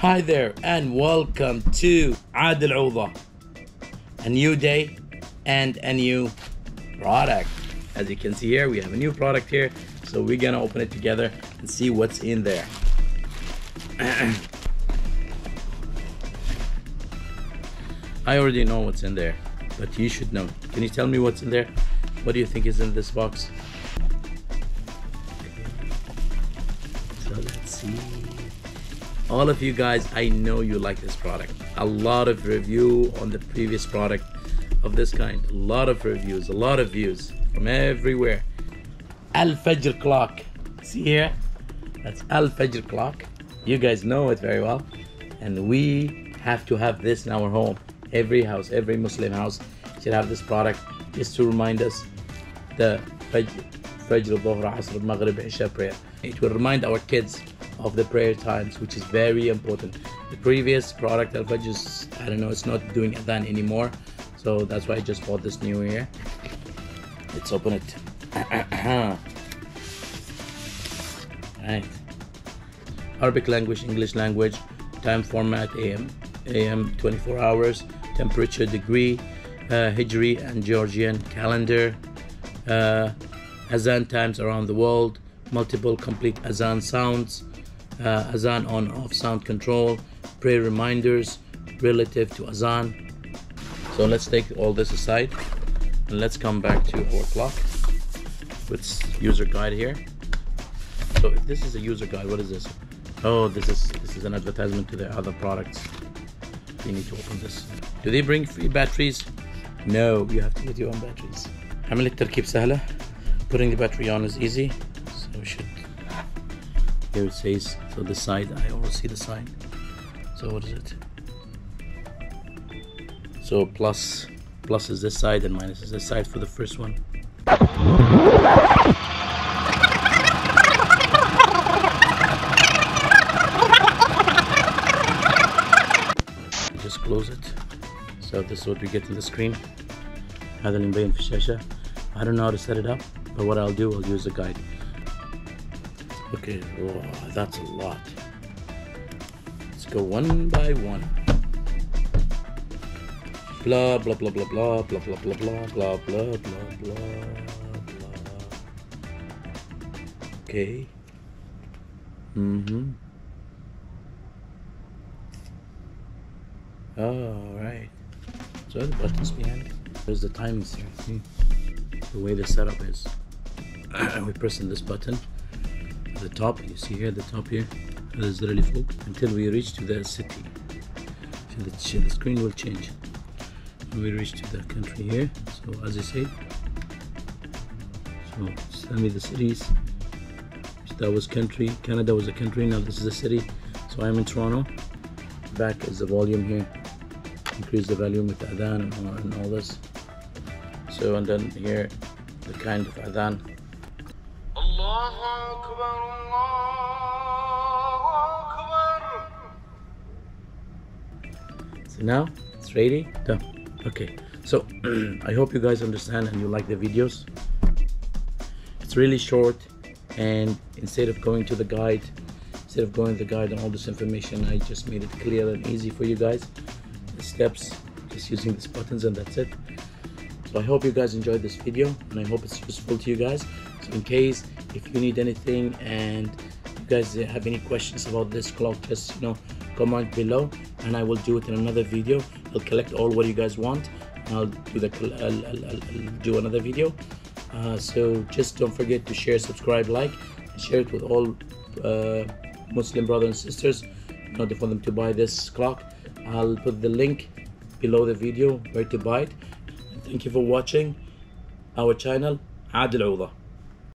Hi there and welcome to Adil. A new day and a new product. As you can see here, we have a new product here, so we're gonna open it together and see what's in there. I already know what's in there, but you should know. Can you tell me what's in there? What do you think is in this box? So let's see. All of you guys, I know you like this product. A lot of review on the previous product of this kind. A lot of reviews, a lot of views from everywhere. Alfajr clock. See here? That's Alfajr clock. You guys know it very well. And we have to have this in our home. Every house, every Muslim house should have this product just to remind us the Fajr, Dhuhr, Asr, Maghrib, Isha prayer. It will remind our kids of the prayer times, which is very important. The previous product, Alfajr, I don't know, it's not doing Azan anymore. So that's why I just bought this new here. Let's open it. Right. Arabic language, English language, time format, AM 24 hours, temperature degree, Hijri and Georgian calendar, Azan times around the world, multiple complete Azan sounds, Azan on off sound control, prayer reminders relative to Azan. So let's take all this aside and let's come back to our clock with user guide here. So if this is a user guide, what is this? Oh, this is an advertisement to their other products. You need to open this. Do they bring free batteries? No, you have to get your own batteries. عملية التركيب سهلة. Putting the battery on is easy. So we should. Here it says. So the side, I always see the sign. So what is it? So plus is this side and minus is this side for the first one. Just close it. So this is what we get in the screen. هذا اللي مبين في الشاشة. I don't know how to set it up, but what I'll do, I'll use the guide. Okay, oh, that's a lot. Let's go one by one. Blah blah blah blah blah blah blah blah blah blah blah blah blah. Okay. Oh, right. So the buttons behind it. There's the timings here. See? The way the setup is. We press on this button at the top. You see here, the top here. It is really full until we reach to the city. So the screen will change. We reach to the country here. So as I say, so tell me the cities. So that was country. Canada was a country. Now this is a city. So I'm in Toronto. Back is the volume here. Increase the volume with the Adhan and all this. So and then here the kind of Adhan. Allahu Akbar, Allahu Akbar. So now it's ready. Done. Okay, so I hope you guys understand and you like the videos. It's really short, and instead of going to the guide, and all this information, I just made it clear and easy for you guys. The steps, just using these buttons, and that's it. So I hope you guys enjoyed this video, and I hope it's useful to you guys. So in case if you need anything and you guys have any questions about this clock, just comment below and I will do it in another video. I'll collect all what you guys want and I'll do another video. So just don't forget to share, subscribe, like, and share it with all Muslim brothers and sisters in order for them to buy this clock. I'll put the link below the video where to buy it. And thank you for watching our channel Adil.